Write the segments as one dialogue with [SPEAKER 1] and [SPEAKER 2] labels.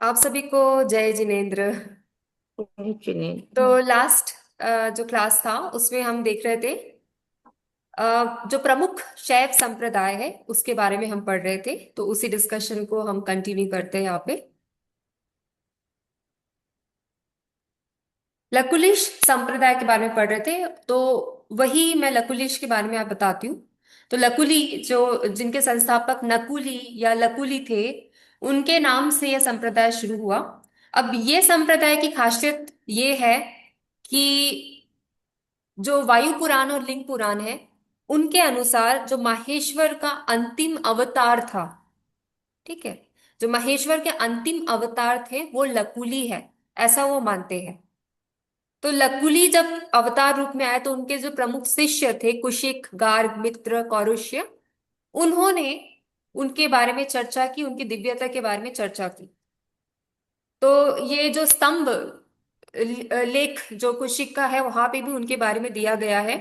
[SPEAKER 1] आप सभी को जय जिनेन्द्र।
[SPEAKER 2] कुछ नहीं।
[SPEAKER 1] तो लास्ट जो क्लास था उसमें हम देख रहे थे जो प्रमुख शैव संप्रदाय है उसके बारे में हम पढ़ रहे थे। तो उसी डिस्कशन को हम कंटिन्यू करते हैं यहाँ पे। लकुलिश संप्रदाय के बारे में पढ़ रहे थे, तो वही मैं लकुलिश के बारे में आप बताती हूँ। तो लकुली जो जिनके संस्थापक नकुली या लकुली थे, उनके नाम से यह संप्रदाय शुरू हुआ। अब ये संप्रदाय की खासियत ये है कि जो वायु पुराण और लिंग पुराण है, उनके अनुसार जो माहेश्वर का अंतिम अवतार था, ठीक है, जो महेश्वर के अंतिम अवतार थे वो लकुली है, ऐसा वो मानते हैं। तो लकुली जब अवतार रूप में आए तो उनके जो प्रमुख शिष्य थे कुशिक, गार्ग, मित्र, कौरुष्य, उन्होंने उनके बारे में चर्चा की, उनकी दिव्यता के बारे में चर्चा की। तो ये जो स्तंभ लेख जो कुशिक का है वहां पे भी उनके बारे में दिया गया है।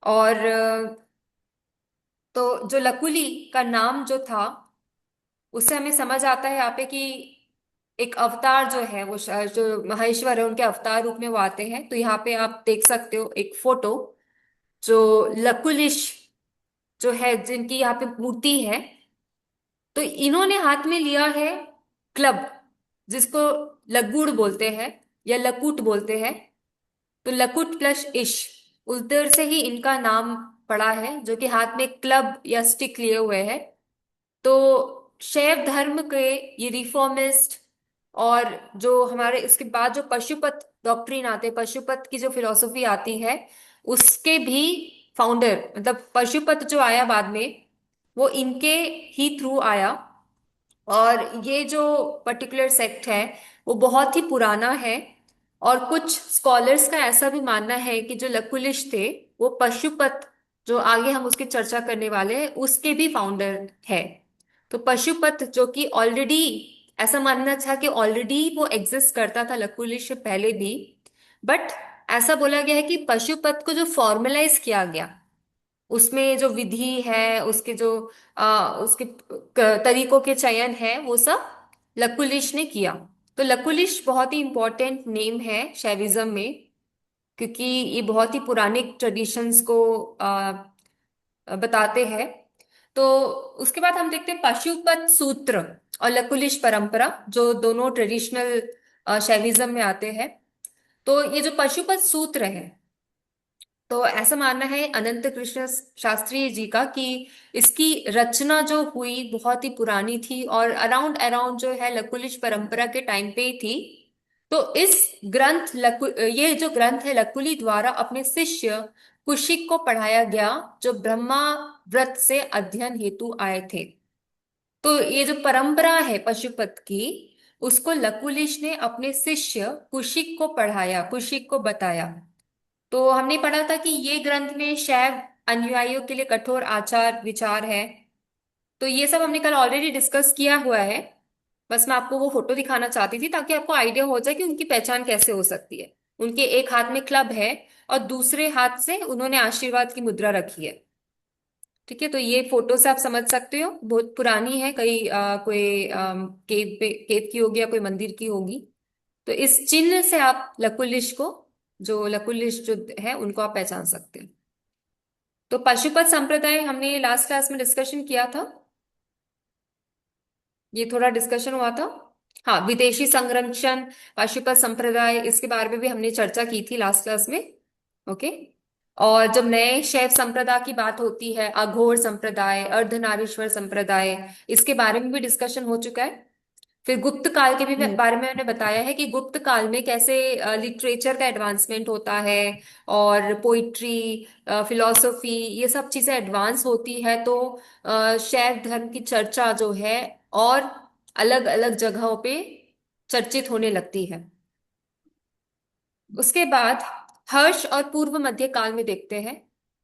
[SPEAKER 1] और तो जो लकुली का नाम जो था, उससे हमें समझ आता है यहाँ पे कि एक अवतार जो है वो जो महेश्वर है उनके अवतार रूप में वो आते हैं। तो यहाँ पे आप देख सकते हो एक फोटो, जो लकुलिश जो है जिनकी यहाँ पे मूर्ति है, तो इन्होंने हाथ में लिया है क्लब, जिसको लकुड़ बोलते हैं या लकुट बोलते हैं। तो लकुट प्लस इश, उधर से ही इनका नाम पड़ा है, जो कि हाथ में क्लब या स्टिक लिए हुए है। तो शैव धर्म के ये रिफॉर्मिस्ट, और जो हमारे इसके बाद जो पशुपत डॉक्ट्रिन आते हैं, पशुपत की जो फिलॉसफी आती है, उसके भी फाउंडर, मतलब पशुपत जो आया बाद में, वो इनके ही थ्रू आया। और ये जो पर्टिकुलर सेक्ट है वो बहुत ही पुराना है। और कुछ स्कॉलर्स का ऐसा भी मानना है कि जो लकुलिश थे वो पशुपत, जो आगे हम उसकी चर्चा करने वाले हैं, उसके भी फाउंडर है। तो पशुपत जो कि ऑलरेडी, ऐसा मानना था कि ऑलरेडी वो एग्जिस्ट करता था लकुलिश से पहले भी, बट ऐसा बोला गया है कि पशुपत को जो फॉर्मलाइज किया गया, उसमें जो विधि है, उसके जो उसके तरीकों के चयन है, वो सब लकुलिश ने किया। तो लकुलिश बहुत ही इंपॉर्टेंट नेम है शैविज्म में, क्योंकि ये बहुत ही पुराने ट्रेडिशंस को बताते हैं। तो उसके बाद हम देखते हैं पशुपत सूत्र और लकुलिश परंपरा, जो दोनों ट्रेडिशनल शैविज्म में आते हैं। तो ये जो पशुपत सूत्र है, तो ऐसा मानना है अनंत कृष्ण शास्त्री जी का कि इसकी रचना जो हुई बहुत ही पुरानी थी और अराउंड अराउंड जो है लकुलिश परंपरा के टाइम पे ही थी। तो इस ये जो ग्रंथ है लकुली द्वारा अपने शिष्य कुशिक को पढ़ाया गया, जो ब्रह्मा व्रत से अध्ययन हेतु आए थे। तो ये जो परंपरा है पशुपत की, उसको लकुलिश ने अपने शिष्य कुशिक को पढ़ाया, कुशिक को बताया। तो हमने पढ़ा था कि ये ग्रंथ में शैव अनुयायियों के लिए कठोर आचार विचार है। तो ये सब हमने कल ऑलरेडी डिस्कस किया हुआ है। बस मैं आपको वो फोटो दिखाना चाहती थी ताकि आपको आइडिया हो जाए कि उनकी पहचान कैसे हो सकती है। उनके एक हाथ में क्लब है और दूसरे हाथ से उन्होंने आशीर्वाद की मुद्रा रखी है। ठीक है, तो ये फोटो से आप समझ सकते हो, बहुत पुरानी है, कहीं कोई केव की होगी या कोई मंदिर की होगी। तो इस चिन्ह से आप लकुलिश को, जो लकुलिश जो है उनको आप पहचान सकते हैं। तो पशुपत संप्रदाय हमने लास्ट क्लास में डिस्कशन किया था, ये थोड़ा डिस्कशन हुआ था। हाँ, विदेशी संरक्षण, पशुपत संप्रदाय, इसके बारे में भी हमने चर्चा की थी लास्ट क्लास में। ओके। और जब नए शैव संप्रदाय की बात होती है, अघोर संप्रदाय, अर्धनारीश्वर संप्रदाय, इसके बारे में भी डिस्कशन हो चुका है। फिर गुप्त काल के भी
[SPEAKER 2] हम्म।
[SPEAKER 1] बारे में मैंने बताया है कि गुप्त काल में कैसे लिटरेचर का एडवांसमेंट होता है, और पोइट्री, फिलोसफी, ये सब चीजें एडवांस होती है। तो शैव धर्म की चर्चा जो है और अलग अलग जगहों पे चर्चित होने लगती है। उसके बाद हर्ष और पूर्व मध्य काल में देखते हैं।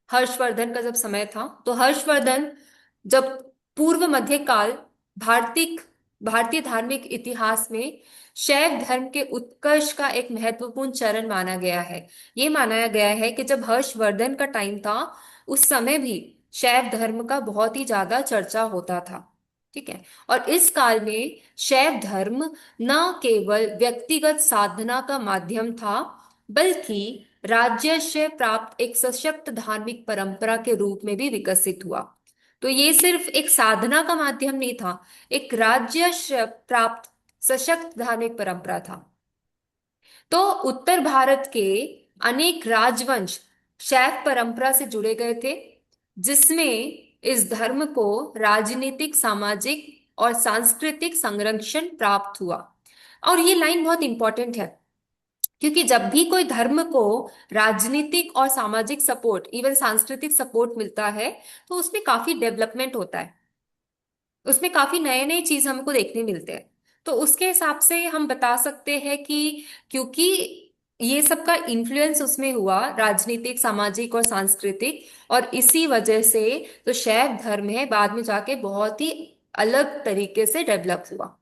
[SPEAKER 1] हर्षवर्धन का जब समय था, तो हर्षवर्धन जब पूर्व मध्य काल, भारतीय भारतीय धार्मिक इतिहास में शैव धर्म के उत्कर्ष का एक महत्वपूर्ण चरण माना गया है। ये माना गया है कि जब हर्षवर्धन का टाइम था, उस समय भी शैव धर्म का बहुत ही ज्यादा चर्चा होता था। ठीक है। और इस काल में शैव धर्म न केवल व्यक्तिगत साधना का माध्यम था, बल्कि राज्य से प्राप्त एक सशक्त धार्मिक परंपरा के रूप में भी विकसित हुआ। तो ये सिर्फ एक साधना का माध्यम नहीं था, एक राज्य से प्राप्त सशक्त धार्मिक परंपरा था। तो उत्तर भारत के अनेक राजवंश शैव परंपरा से जुड़े गए थे, जिसमें इस धर्म को राजनीतिक, सामाजिक और सांस्कृतिक संरक्षण प्राप्त हुआ। और ये लाइन बहुत इंपॉर्टेंट है, क्योंकि जब भी कोई धर्म को राजनीतिक और सामाजिक सपोर्ट, इवन सांस्कृतिक सपोर्ट मिलता है, तो उसमें काफी डेवलपमेंट होता है, उसमें काफी नए नए चीज हमको देखने मिलते हैं। तो उसके हिसाब से हम बता सकते हैं कि क्योंकि ये सब का इन्फ्लुएंस उसमें हुआ, राजनीतिक, सामाजिक और सांस्कृतिक, और इसी वजह से जो शैव धर्म है बाद में जाके बहुत ही अलग तरीके से डेवलप हुआ।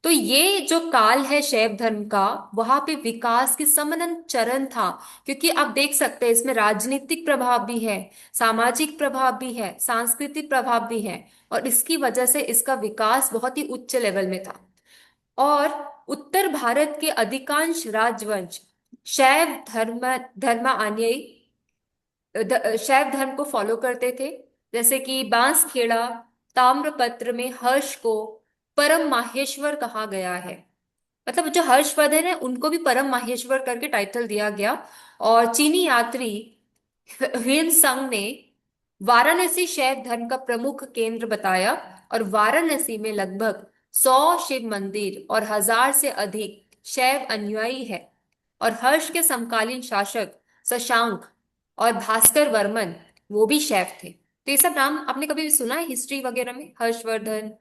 [SPEAKER 1] तो ये जो काल है शैव धर्म का, वहां पे विकास की समनन चरण था। क्योंकि आप देख सकते हैं इसमें राजनीतिक प्रभाव भी है, सामाजिक प्रभाव भी है, सांस्कृतिक प्रभाव भी है, और इसकी वजह से इसका विकास बहुत ही उच्च लेवल में था। और उत्तर भारत के अधिकांश राजवंश शैव धर्मानुयायी शैव धर्म को फॉलो करते थे। जैसे कि बांसखेड़ा ताम्रपत्र में हर्ष को परम माहेश्वर कहा गया है। मतलब जो हर्षवर्धन है उनको भी परम माहेश्वर करके टाइटल दिया गया। और चीनी यात्री ह्वेन संग ने वाराणसी शैव धर्म का प्रमुख केंद्र बताया, और वाराणसी में लगभग 100 शिव मंदिर और 1000 से अधिक शैव अनुयायी है। और हर्ष के समकालीन शासक शशांक और भास्कर वर्मन, वो भी शैव थे। तो ये सब नाम आपने कभी सुना है हिस्ट्री वगैरह में? हर्षवर्धन,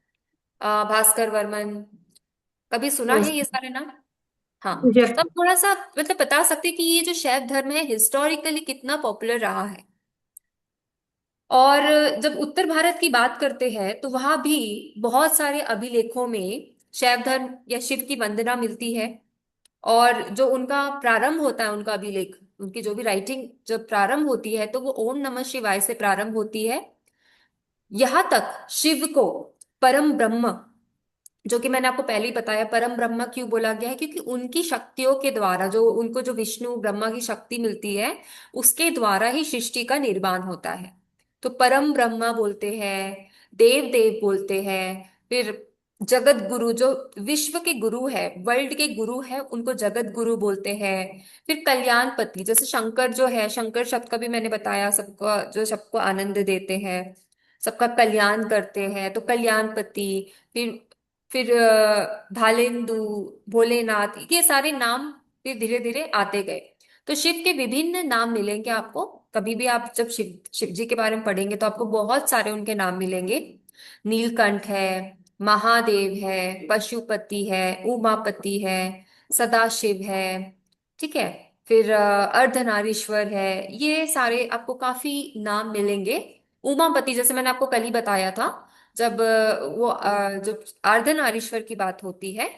[SPEAKER 1] भास्कर वर्मन, कभी सुना है ये सारे नाम? हाँ। तो
[SPEAKER 2] जब
[SPEAKER 1] आप थोड़ा सा मतलब बता सकते हैं कि ये जो शैव धर्म है हिस्टोरिकली कितना पॉपुलर रहा है। और जब उत्तर भारत की बात करते हैं तो वहां भी बहुत सारे अभिलेखों में शैव धर्म या शिव की वंदना मिलती है। और जो उनका प्रारंभ होता है, उनका अभिलेख, उनकी जो भी राइटिंग जब प्रारंभ होती है तो वो ओम नमः शिवाय से प्रारंभ होती है। यहां तक शिव को परम ब्रह्म, जो कि मैंने आपको पहले ही बताया, परम ब्रह्म क्यों बोला गया है, क्योंकि उनकी शक्तियों के द्वारा, जो उनको जो विष्णु ब्रह्मा की शक्ति मिलती है, उसके द्वारा ही सृष्टि का निर्माण होता है। तो परम ब्रह्मा बोलते हैं, देव देव बोलते हैं। फिर जगत गुरु, जो विश्व के गुरु है, वर्ल्ड के गुरु है, उनको जगत गुरु बोलते हैं। फिर कल्याणपति, जैसे शंकर जो है, शंकर शब्द का भी मैंने बताया, सबको जो सबको आनंद देते हैं, सबका कल्याण करते हैं, तो कल्याणपति। फिर भालेंदु, भोलेनाथ, ये सारे नाम फिर धीरे धीरे आते गए। तो शिव के विभिन्न नाम मिलेंगे आपको। कभी भी आप जब शिव जी के बारे में पढ़ेंगे तो आपको बहुत सारे उनके नाम मिलेंगे। नीलकंठ है, महादेव है, पशुपति है, उमापति है, सदाशिव है। ठीक है। फिर अर्धनारीश्वर है। ये सारे आपको काफी नाम मिलेंगे। उमापति जैसे मैंने आपको कल ही बताया था, जब जब अर्धनारीश्वर की बात होती है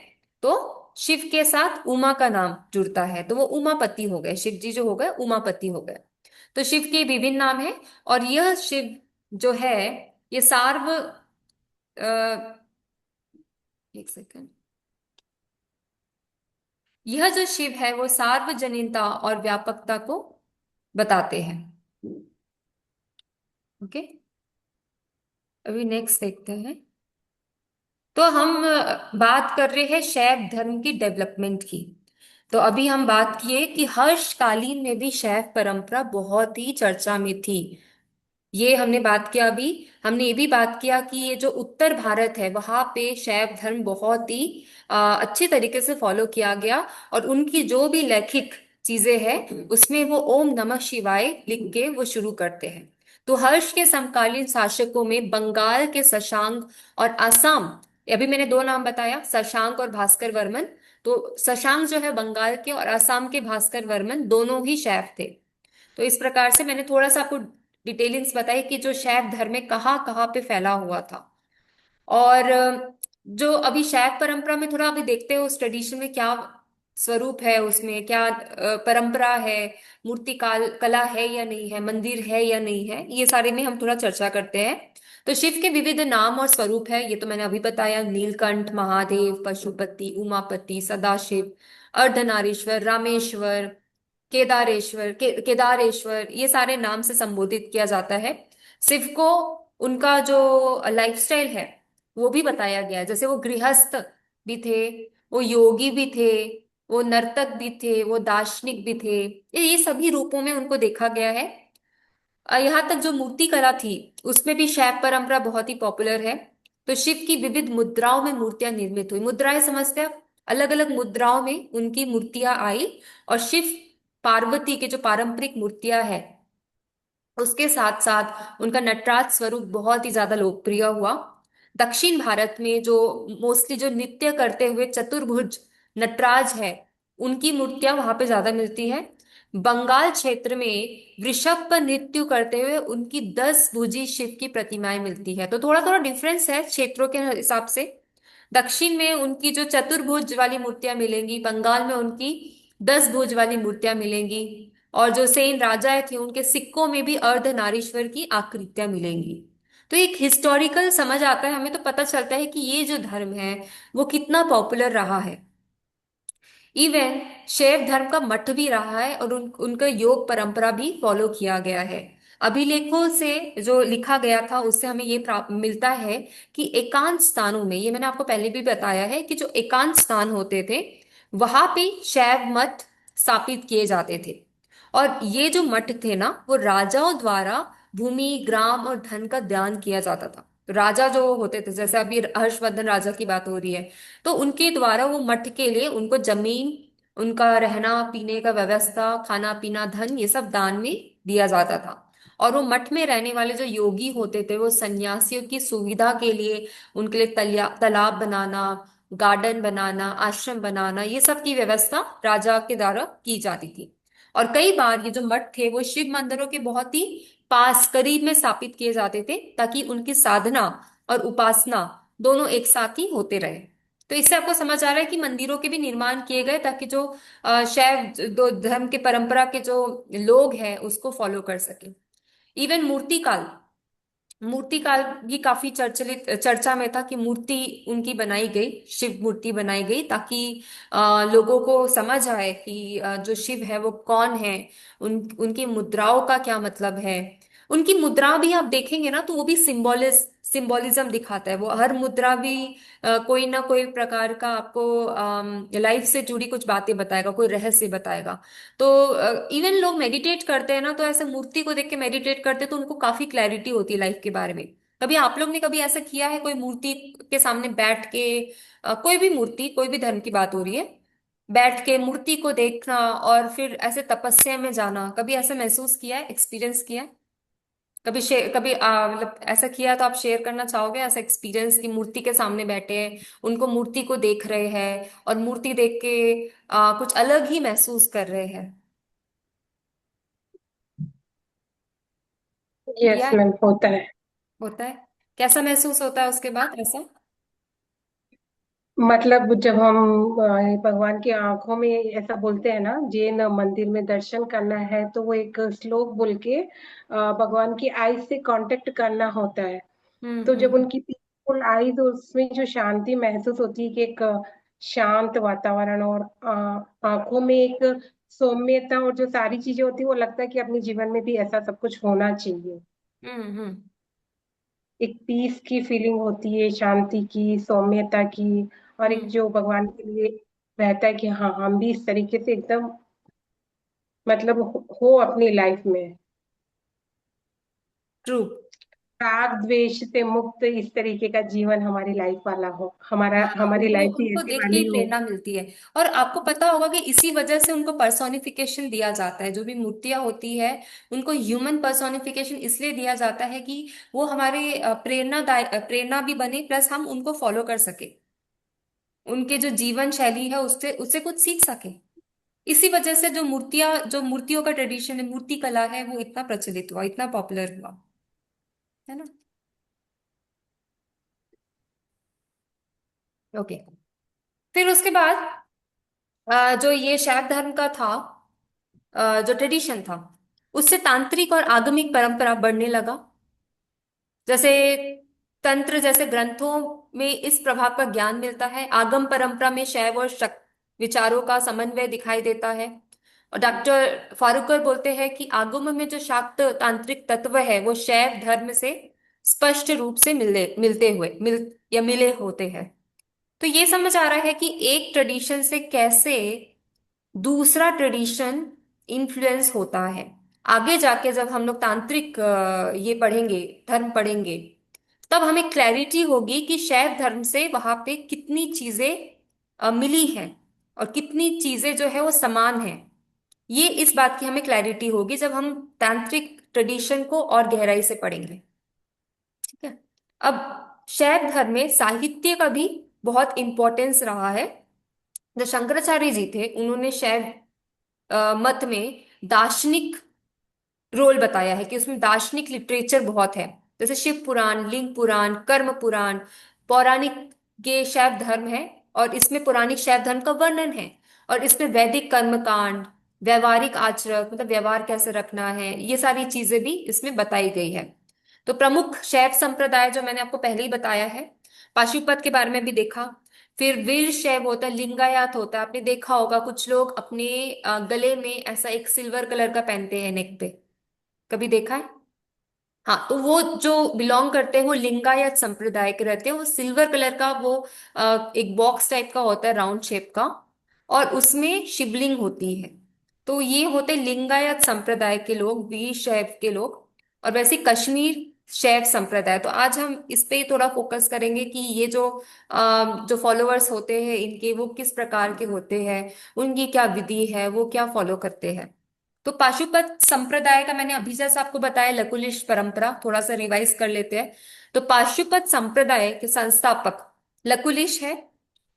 [SPEAKER 1] तो शिव के साथ उमा का नाम जुड़ता है, तो वो उमापति हो गए, शिव जी जो हो गए उमापति हो गए। तो शिव के विभिन्न नाम है। और यह शिव जो है, ये एक सेकंड, यह जो शिव है वो सार्वजनीनता और व्यापकता को बताते हैं। ओके, अभी नेक्स्ट देखते हैं। तो हम बात कर रहे हैं शैव धर्म की डेवलपमेंट की। तो अभी हम बात किए कि हर्षकालीन में भी शैव परंपरा बहुत ही चर्चा में थी। ये हमने बात किया। अभी हमने ये भी बात किया कि ये जो उत्तर भारत है वहां पे शैव धर्म बहुत ही अच्छे तरीके से फॉलो किया गया। और उनकी जो भी लैखिक चीजें हैं उसमें वो ओम नमः शिवाय लिख के वो शुरू करते हैं। तो हर्ष के समकालीन शासकों में बंगाल के शशांक और असम, अभी मैंने दो नाम बताया, शशांक और भास्कर वर्मन। तो शशांक जो है बंगाल के, और असम के भास्कर वर्मन, दोनों ही शैव थे। तो इस प्रकार से मैंने थोड़ा सा आपको डिटेलिंग्स बताई कि जो शैव धर्म है कहाँ कहाँ पे फैला हुआ था। और जो अभी शैव परंपरा में थोड़ा अभी देखते हो उस ट्रेडिशन में क्या स्वरूप है, उसमें क्या परंपरा है, मूर्ति काल कला है या नहीं है, मंदिर है या नहीं है, ये सारे में हम थोड़ा चर्चा करते हैं। तो शिव के विविध नाम और स्वरूप है, ये तो मैंने अभी बताया। नीलकंठ, महादेव, पशुपति, उमापति, सदाशिव, अर्धनारीश्वर, रामेश्वर, केदारेश्वर, ये सारे नाम से संबोधित किया जाता है शिव को। उनका जो लाइफस्टाइल है वो भी बताया गया है, जैसे वो गृहस्थ भी थे, वो योगी भी थे, वो नर्तक भी थे, वो दार्शनिक भी थे। ये सभी रूपों में उनको देखा गया है। यहाँ तक जो मूर्ति कला थी उसमें भी शैव परंपरा बहुत ही पॉपुलर है। तो शिव की विविध मुद्राओं में मूर्तियां निर्मित हुई। मुद्राएं समझते हैं? अलग अलग मुद्राओं में उनकी मूर्तियां आई। और शिव पार्वती के जो पारंपरिक मूर्तियां हैं उसके साथ साथ उनका नटराज स्वरूप बहुत ही ज्यादा लोकप्रिय हुआ। दक्षिण भारत में जो मोस्टली जो नृत्य करते हुए चतुर्भुज नटराज है, उनकी मूर्तियां वहां पे ज्यादा मिलती है। बंगाल क्षेत्र में वृषभ पर नृत्य करते हुए उनकी 10 भुजी शिव की प्रतिमाएं मिलती है। तो थोड़ा थोड़ा डिफरेंस है क्षेत्रों के हिसाब से। दक्षिण में उनकी जो चतुर्भुज वाली मूर्तियां मिलेंगी, बंगाल में उनकी 10 भुज वाली मूर्तियां मिलेंगी। और जो सेन राजा थे उनके सिक्कों में भी अर्धनारीश्वर की आकृतियां मिलेंगी। तो एक हिस्टोरिकल समझ आता है, हमें तो पता चलता है कि ये जो धर्म है वो कितना पॉपुलर रहा है। इवन शैव धर्म का मठ भी रहा है और उनका योग परंपरा भी फॉलो किया गया है। अभिलेखों से जो लिखा गया था उससे हमें ये प्राप्त मिलता है कि एकांत स्थानों में, ये मैंने आपको पहले भी बताया है कि जो एकांत स्थान होते थे वहां पे शैव मठ स्थापित किए जाते थे। और ये जो मठ थे ना वो राजाओं द्वारा भूमि, ग्राम और धन का दान किया जाता था। राजा जो होते थे, जैसे अभी हर्षवर्धन राजा की बात हो रही है, तो उनके द्वारा वो मठ के लिए उनको जमीन, उनका रहना पीने का व्यवस्था, खाना पीना, धन, ये सब दान में दिया जाता था। और वो मठ में रहने वाले जो योगी होते थे वो सन्यासियों की सुविधा के लिए उनके लिए तालाब बनाना, गार्डन बनाना, आश्रम बनाना, ये सब की व्यवस्था राजा के द्वारा की जाती थी। और कई बार ये जो मठ थे वो शिव मंदिरों के बहुत ही पास करीब में स्थापित किए जाते थे ताकि उनकी साधना और उपासना दोनों एक साथ ही होते रहे। तो इससे आपको समझ आ रहा है कि मंदिरों के भी निर्माण किए गए ताकि जो शैव दो धर्म के परंपरा के जो लोग हैं उसको फॉलो कर सके। इवन मूर्तिकाल, मूर्तिकाल भी काफी चर्चलित चर्चा में था कि मूर्ति उनकी बनाई गई, शिव मूर्ति बनाई गई ताकि लोगों को समझ आए कि जो शिव है वो कौन है, उनकी मुद्राओं का क्या मतलब है। उनकी मुद्रा भी आप देखेंगे ना तो वो भी सिंबोलिज्म दिखाता है। वो हर मुद्रा भी कोई ना कोई प्रकार का आपको लाइफ से जुड़ी कुछ बातें बताएगा, कोई रहस्य बताएगा। तो इवन लोग मेडिटेट करते हैं ना तो ऐसे मूर्ति को देख के मेडिटेट करते हैं तो उनको काफी क्लैरिटी होती है लाइफ के बारे में। कभी आप लोग ने कभी ऐसा किया है, कोई मूर्ति के सामने बैठ के, कोई भी मूर्ति, कोई भी धर्म की बात हो रही है, बैठ के मूर्ति को देखना और फिर ऐसे तपस्या में जाना, कभी ऐसा महसूस किया है, एक्सपीरियंस किया है? कभी शेयर, कभी मतलब ऐसा किया तो आप शेयर करना चाहोगे ऐसा एक्सपीरियंस कि मूर्ति के सामने बैठे हैं, उनको मूर्ति को देख रहे हैं और मूर्ति देख के कुछ अलग ही महसूस कर रहे हैं? किया
[SPEAKER 3] यस
[SPEAKER 1] है?
[SPEAKER 3] मैम, होता है।
[SPEAKER 1] होता है? कैसा महसूस होता है उसके बाद ऐसा?
[SPEAKER 3] मतलब जब हम भगवान की आंखों में, ऐसा बोलते हैं ना, जैन मंदिर में दर्शन करना है तो वो एक श्लोक बोल के भगवान की आईज से कांटेक्ट करना होता है। तो जब
[SPEAKER 1] हम्म।
[SPEAKER 3] उनकी पीसफुल आईज, उसमें जो शांति महसूस होती है कि एक शांत वातावरण, और आंखों में एक सौम्यता, और जो सारी चीजें होती है, वो लगता है कि अपने जीवन में भी ऐसा सब कुछ होना चाहिए।
[SPEAKER 1] हम्म।
[SPEAKER 3] एक पीस की फीलिंग होती है, शांति की, सौम्यता की, और एक
[SPEAKER 1] हम्म।
[SPEAKER 3] जो भगवान के लिए रहता है कि हाँ, हम भी इस तरीके से एकदम, मतलब हो अपनी लाइफ में
[SPEAKER 1] ट्रू।
[SPEAKER 3] राग द्वेष से मुक्त, इस तरीके का जीवन हमारी लाइफ वाला हो, हमारा
[SPEAKER 1] हाँ,
[SPEAKER 3] हमारी
[SPEAKER 1] उनको
[SPEAKER 3] लाइफ भी
[SPEAKER 1] उनको
[SPEAKER 3] ऐसे
[SPEAKER 1] देख के ही
[SPEAKER 3] वाली हो।
[SPEAKER 1] प्रेरणा मिलती है। और आपको पता होगा कि इसी वजह से उनको पर्सोनिफिकेशन दिया जाता है, जो भी मूर्तियां होती है उनको ह्यूमन पर्सोनिफिकेशन इसलिए दिया जाता है कि वो हमारे प्रेरणा भी बने, प्लस हम उनको फॉलो कर सके, उनके जो जीवन शैली है उससे उससे कुछ सीख सके। इसी वजह से जो मूर्तियों का ट्रेडिशन है, मूर्ति कला है, वो इतना प्रचलित हुआ, इतना पॉपुलर हुआ, है ना? ओके। फिर उसके बाद जो ये शैव धर्म का था, जो ट्रेडिशन था, उससे तांत्रिक और आगमिक परंपरा बढ़ने लगा। जैसे तंत्र जैसे ग्रंथों में इस प्रभाव का ज्ञान मिलता है। आगम परंपरा में शैव और शक्त विचारों का समन्वय दिखाई देता है। और डॉक्टर फारूकर बोलते हैं कि आगम में जो शाक्त तांत्रिक तत्व है वो शैव धर्म से स्पष्ट रूप से मिले होते हैं। तो ये समझ आ रहा है कि एक ट्रेडिशन से कैसे दूसरा ट्रेडिशन इन्फ्लुएंस होता है। आगे जाके जब हम लोग तांत्रिक ये पढ़ेंगे, धर्म पढ़ेंगे, तब हमें क्लैरिटी होगी कि शैव धर्म से वहां पे कितनी चीजें मिली हैं और कितनी चीजें जो है वो समान है। ये इस बात की हमें क्लैरिटी होगी जब हम तांत्रिक ट्रेडिशन को और गहराई से पढ़ेंगे। ठीक है। अब शैव धर्म में साहित्य का भी बहुत इंपॉर्टेंस रहा है। जो शंकराचार्य जी थे उन्होंने शैव मत में दार्शनिक रोल बताया है कि उसमें दार्शनिक लिटरेचर बहुत है। जैसे शिव पुराण, लिंग पुराण, कर्म पुराण, पौराणिक ये शैव धर्म है। और इसमें पौराणिक शैव धर्म का वर्णन है। और इसमें वैदिक कर्मकांड, व्यवहारिक आचरण मतलब व्यवहार कैसे रखना है, ये सारी चीजें भी इसमें बताई गई है। तो प्रमुख शैव संप्रदाय जो मैंने आपको पहले ही बताया है, पाशुपत के बारे में भी देखा। फिर वीर शैव होता है, लिंगायत होता है। आपने देखा होगा कुछ लोग अपने गले में ऐसा एक सिल्वर कलर का पहनते हैं नेक पे, कभी देखा है? हाँ, तो वो जो बिलोंग करते हैं वो लिंगायत संप्रदाय के रहते हैं। वो सिल्वर कलर का वो एक बॉक्स टाइप का होता है, राउंड शेप का, और उसमें शिवलिंग होती है। तो ये होते लिंगायत संप्रदाय के लोग, वीर शैव के लोग। और वैसे कश्मीर शैव संप्रदाय। तो आज हम इस पे थोड़ा फोकस करेंगे कि ये जो फॉलोअर्स होते हैं इनके, वो किस प्रकार के होते हैं, उनकी क्या विधि है, वो क्या फॉलो करते हैं। तो पाशुपत संप्रदाय का मैंने अभी जैसा आपको बताया, लकुलिश परंपरा, थोड़ा सा रिवाइज कर लेते हैं। तो पाशुपत संप्रदाय के संस्थापक लकुलिश है,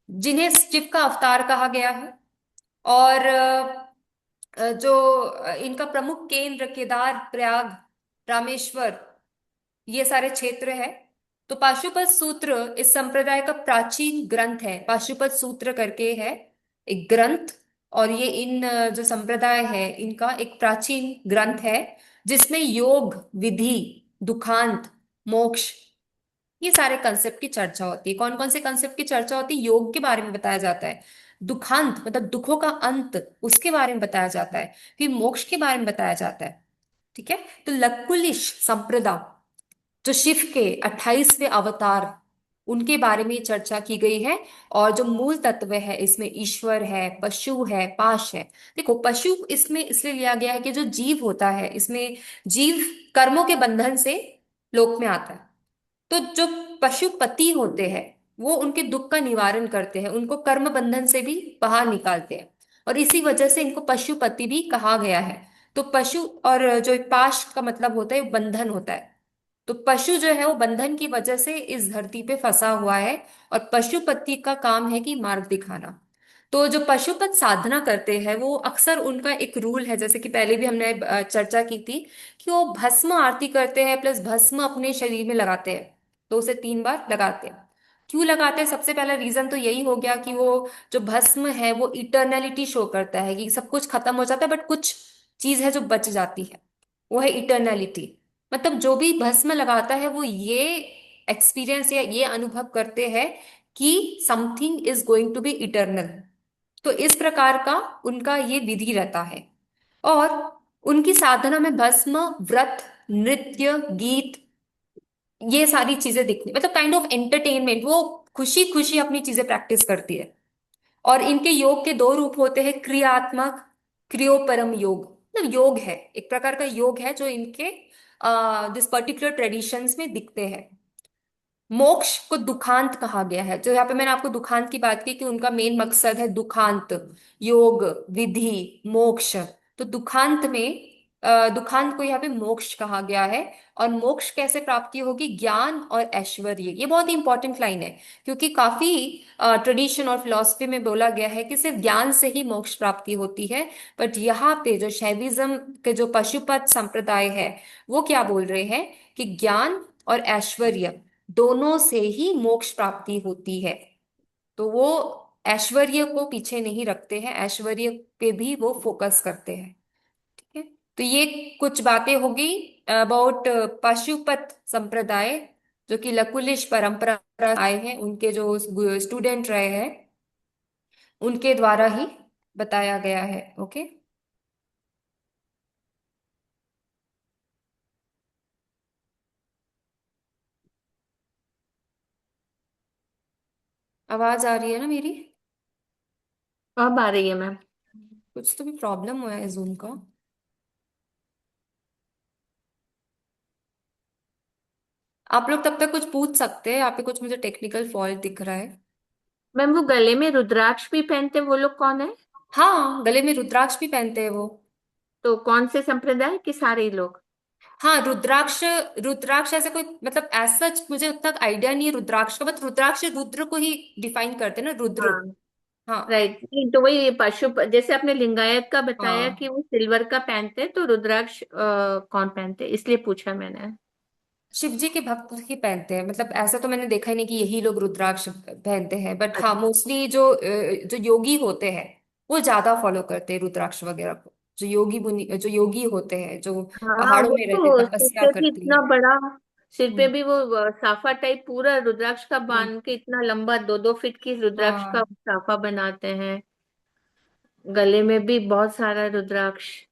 [SPEAKER 1] जिन्हें शिव का अवतार कहा गया है। और जो इनका प्रमुख केंद्र केदार, प्रयाग, रामेश्वर, ये सारे क्षेत्र है। तो पाशुपत सूत्र इस संप्रदाय का प्राचीन ग्रंथ है। पाशुपत सूत्र करके है एक ग्रंथ। और ये इन जो संप्रदाय है इनका एक प्राचीन ग्रंथ है, जिसमें योग, विधि, दुखांत, मोक्ष, ये सारे कंसेप्ट की चर्चा होती है। कौन कौन से कंसेप्ट की चर्चा होती है? योग के बारे में बताया जाता है। दुखांत मतलब दुखों का अंत, उसके बारे में बताया जाता है। फिर मोक्ष के बारे में बताया जाता है। ठीक है। तो लकुलिश संप्रदाय जो शिव के 28वें अवतार, उनके बारे में चर्चा की गई है। और जो मूल तत्व है इसमें ईश्वर है, पशु है, पाश है। देखो, पशु इसमें इसलिए लिया गया है कि जो जीव होता है इसमें, जीव कर्मों के बंधन से लोक में आता है। तो जो पशुपति होते हैं वो उनके दुख का निवारण करते हैं, उनको कर्म बंधन से भी बाहर निकालते हैं। और इसी वजह से इनको पशुपति भी कहा गया है। तो पशु, और जो पाश का मतलब होता है बंधन होता है। तो पशु जो है वो बंधन की वजह से इस धरती पे फंसा हुआ है। और पशुपति का काम है कि मार्ग दिखाना। तो जो पशुपत साधना करते हैं वो अक्सर, उनका एक रूल है, जैसे कि पहले भी हमने चर्चा की थी, कि वो भस्म आरती करते हैं प्लस भस्म अपने शरीर में लगाते हैं। 2 से 3 बार लगाते हैं। क्यों लगाते हैं? सबसे पहला रीजन तो यही हो गया कि वो जो भस्म है वो इटर्नैलिटी शो करता है, कि सब कुछ खत्म हो जाता है बट कुछ चीज है जो बच जाती है, वो है इटर्नैलिटी। मतलब जो भी भस्म लगाता है वो ये एक्सपीरियंस या ये अनुभव करते हैं कि something is going to be eternal. तो इस प्रकार का उनका ये विधि रहता है। और उनकी साधना में भस्म, व्रत, नृत्य, गीत, ये सारी चीजें दिखनी, मतलब काइंड ऑफ एंटरटेनमेंट, वो खुशी खुशी अपनी चीजें प्रैक्टिस करती है। और इनके योग के 2 रूप होते हैं, क्रियात्मक, क्रियोपरम योग। मतलब योग है, एक प्रकार का योग है जो इनके दिस पर्टिकुलर ट्रेडिशंस में दिखते हैं। मोक्ष को दुखांत कहा गया है। जो यहाँ पे मैंने आपको दुखांत की बात की कि उनका मेन मकसद है दुखांत, योग, विधि, मोक्ष। तो दुखांत में दुखांत को यहाँ पे मोक्ष कहा गया है। और मोक्ष कैसे प्राप्ति होगी? ज्ञान और ऐश्वर्य। ये बहुत ही इंपॉर्टेंट लाइन है, क्योंकि काफी ट्रेडिशन और फिलॉसफी में बोला गया है कि सिर्फ ज्ञान से ही मोक्ष प्राप्ति होती है। बट यहाँ पे जो शैविज्म के जो पशुपत संप्रदाय है वो क्या बोल रहे हैं कि ज्ञान और ऐश्वर्य दोनों से ही मोक्ष प्राप्ति होती है। तो वो ऐश्वर्य को पीछे नहीं रखते हैं, ऐश्वर्य पे भी वो फोकस करते हैं। ठीक है। तो ये कुछ बातें होगी अबाउट पाशुपत संप्रदाय, जो कि लकुलिश परंपरा से आए हैं, उनके जो स्टूडेंट रहे हैं उनके द्वारा ही बताया गया है। ओके। आवाज आ रही है ना मेरी?
[SPEAKER 2] अब आ रही है मैम।
[SPEAKER 1] कुछ तो भी प्रॉब्लम हुआ है जूम का। आप लोग तब तक कुछ पूछ सकते हैं, यहाँ पे कुछ मुझे टेक्निकल फॉल्ट दिख रहा है।
[SPEAKER 2] मैम वो गले में रुद्राक्ष भी पहनते वो लोग कौन है?
[SPEAKER 1] हाँ, गले में रुद्राक्ष भी पहनते हैं वो।
[SPEAKER 2] तो कौन से संप्रदाय के सारे ही लोग?
[SPEAKER 1] हाँ, रुद्राक्ष। रुद्राक्ष ऐसे कोई मतलब ऐसा मुझे उतना आइडिया नहीं है रुद्राक्ष का, बट रुद्राक्ष रुद्र को ही डिफाइन करते हैं ना, रुद्र।
[SPEAKER 2] हाँ।
[SPEAKER 1] हाँ।
[SPEAKER 2] राइट, नहीं तो वही पशु जैसे आपने लिंगायत का बताया कि
[SPEAKER 1] हाँ,
[SPEAKER 2] वो सिल्वर का पहनते हैं, तो रुद्राक्ष कौन पहनते हैं, इसलिए पूछा मैंने।
[SPEAKER 1] शिव जी के भक्त ही पहनते हैं, मतलब ऐसा तो मैंने देखा ही नहीं कि यही लोग रुद्राक्ष पहनते हैं, बट हाँ
[SPEAKER 2] अच्छा।
[SPEAKER 1] मोस्टली जो योगी होते हैं वो ज्यादा फॉलो करते हैं रुद्राक्ष वगैरह को। जो योगी मुनि, जो योगी होते हैं, जो
[SPEAKER 2] हाँ
[SPEAKER 1] पहाड़ों
[SPEAKER 2] वो
[SPEAKER 1] में रहते,
[SPEAKER 2] तो सिर
[SPEAKER 1] तपस्या
[SPEAKER 2] पे भी
[SPEAKER 1] करते
[SPEAKER 2] इतना
[SPEAKER 1] हैं।
[SPEAKER 2] बड़ा, सिर पे
[SPEAKER 1] हम्म।
[SPEAKER 2] भी वो साफा टाइप पूरा रुद्राक्ष का
[SPEAKER 1] हम्म।
[SPEAKER 2] बांध के इतना लंबा 2-2 फीट की रुद्राक्ष का
[SPEAKER 1] हाँ।
[SPEAKER 2] साफा बनाते हैं। गले में भी बहुत सारा रुद्राक्ष।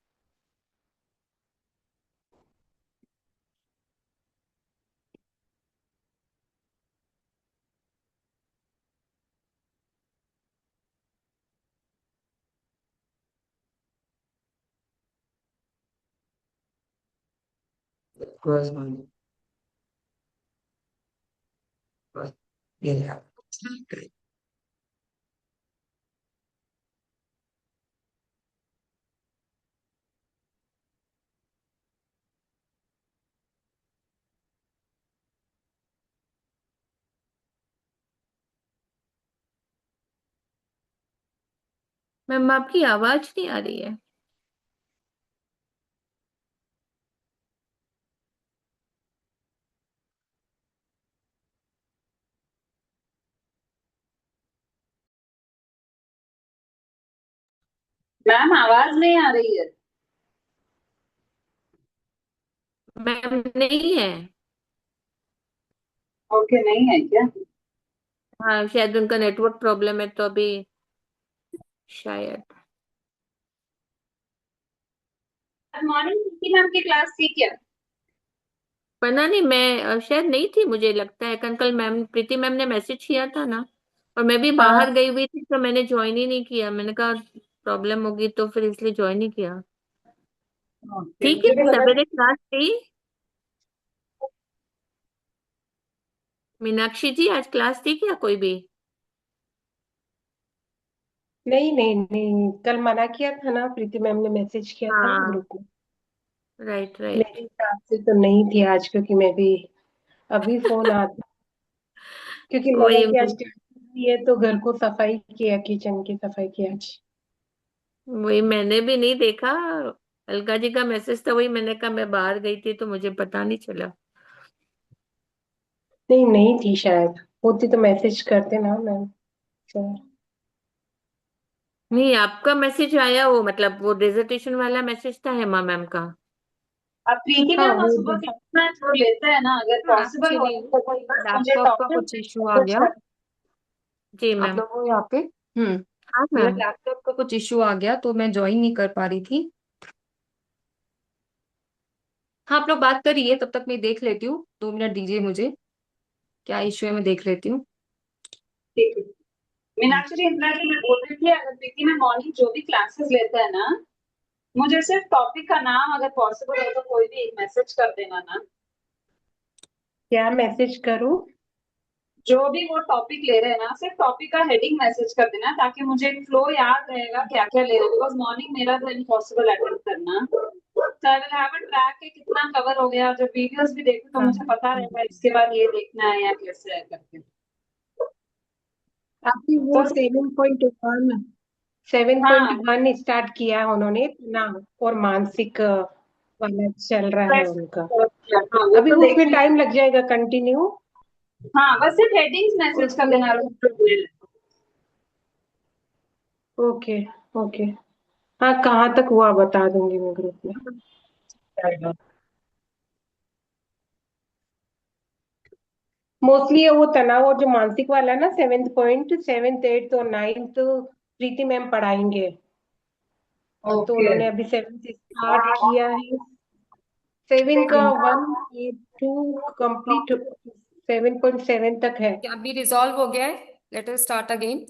[SPEAKER 4] Grows on but yeah.
[SPEAKER 2] Ma'am आपकी आवाज नहीं आ रही है।
[SPEAKER 5] मैम आवाज नहीं आ रही है।
[SPEAKER 2] मैम नहीं है।
[SPEAKER 5] ओके, नहीं है क्या?
[SPEAKER 2] हाँ शायद उनका नेटवर्क प्रॉब्लम है तो अभी शायद।
[SPEAKER 5] मॉर्निंग की मैम की क्लास थी क्या?
[SPEAKER 2] पता नहीं, मैं शायद नहीं थी, मुझे लगता है कल कल मैम प्रीति मैम ने मैसेज किया था ना, और मैं भी
[SPEAKER 5] हाँ।
[SPEAKER 2] बाहर गई हुई थी तो मैंने ज्वाइन ही नहीं किया, मैंने कहा प्रॉब्लम होगी तो फिर इसलिए ज्वाइन ही किया।
[SPEAKER 5] ओके,
[SPEAKER 2] ठीक है,
[SPEAKER 5] मुझे भी लगा।
[SPEAKER 2] सवेरे क्लास थी। मीनाक्षी जी आज क्लास थी क्या कोई भी?
[SPEAKER 3] नहीं नहीं नहीं, कल मना किया था ना, प्रीति मैम ने मैसेज किया था ना
[SPEAKER 2] हाँ।
[SPEAKER 3] ग्रुप में।
[SPEAKER 2] Right right.
[SPEAKER 3] मेरे हिसाब से तो नहीं थी आज, क्योंकि मैं भी अभी फोन आता, क्योंकि लगा
[SPEAKER 2] वही
[SPEAKER 3] कि आज ट्यूसडे है तो घर को सफाई किया, किचन की सफाई की आज।
[SPEAKER 2] वही मैंने भी नहीं देखा, अलका जी का मैसेज था, वही मैंने कहा मैं बाहर गई थी तो मुझे पता नहीं चला।
[SPEAKER 3] नहीं नहीं थी शायद, होती तो मैसेज करते ना मैम सर।
[SPEAKER 2] नहीं आपका मैसेज आया, वो मतलब वो डिसर्टेशन वाला मैसेज था हेमा मैम का।
[SPEAKER 5] अब प्रीति
[SPEAKER 3] हाँ
[SPEAKER 5] मैम
[SPEAKER 3] वो
[SPEAKER 5] सुबह क्लास में जो लेते हैं ना, अगर पॉसिबल हो
[SPEAKER 1] एक्चुअली
[SPEAKER 5] तो कोई बस मुझे
[SPEAKER 1] लैपटॉप का
[SPEAKER 5] टॉपिक
[SPEAKER 1] कुछ इशू आ
[SPEAKER 5] मैसेज
[SPEAKER 1] गया
[SPEAKER 5] कर।
[SPEAKER 2] जी
[SPEAKER 1] आप
[SPEAKER 2] मैम।
[SPEAKER 1] लोगों को यहाँ पे।
[SPEAKER 2] हाँ
[SPEAKER 1] मेरा
[SPEAKER 2] मैम।
[SPEAKER 1] लैपटॉप का कुछ इशू आ गया तो मैं ज्वाइन नहीं कर पा रही थी। हाँ, आप लोग बात करिए, तब तक मैं देख लेती हूँ, 2 मिनट दीजिए मुझे। क्या इशू है मैं देख लेती हूँ।
[SPEAKER 5] ठीक है। मीनाक्षी जी, इंदिरा जी, मैं बोल रही थी अगर प्रीति मैम मॉर्निंग जो भी क्लासेस लेते हैं ना, मुझे सिर्फ टॉपिक का नाम अगर पॉसिबल हो तो कोई भी एक मैसेज कर देना ना।
[SPEAKER 3] क्या मैसेज करूँ?
[SPEAKER 5] जो भी वो टॉपिक ले रहे हैं ना, सिर्फ टॉपिक का हेडिंग मैसेज कर देना, ताकि मुझे एक फ्लो याद रहेगा क्या क्या ले रहे हैं, बिकॉज मॉर्निंग मेरा तो इम्पॉसिबल अटेंड करना। तो I will have a track कि कितना कवर हो गया, जब वीडियोस भी देखूं तो
[SPEAKER 3] हाँ
[SPEAKER 5] मुझे पता रहेगा इसके बाद ये देखना है या कैसे है करके।
[SPEAKER 3] आपने वो
[SPEAKER 5] तो
[SPEAKER 3] 7.1 स्टार्ट किया है उन्होंने ना, और मानसिक वाला चल रहा है उनका।
[SPEAKER 5] हाँ वो
[SPEAKER 3] अभी
[SPEAKER 5] तो देख
[SPEAKER 3] उसमें
[SPEAKER 5] ली।
[SPEAKER 3] टाइम लग जाएगा कंटिन्यू
[SPEAKER 5] हाँ, बस सिर्फ हेडिंग्स मैसेज कर
[SPEAKER 3] उसमें।
[SPEAKER 5] देना।
[SPEAKER 3] Okay okay. हाँ, कहाँ तक हुआ बता दूंगी मैं ग्रुप में। मोस्टली वो तनाव और जो मानसिक वाला है ना, 7th पॉइंट, 7th, 8th और 9th प्रीति मैम पढ़ाएंगे। तो
[SPEAKER 5] ओके।
[SPEAKER 3] उन्होंने अभी 7th स्टार्ट किया है। 7 का 1 और 2 कंप्लीट, 7.7 तक है।
[SPEAKER 1] क्या अभी रिजॉल्व हो गया है? Let us start again.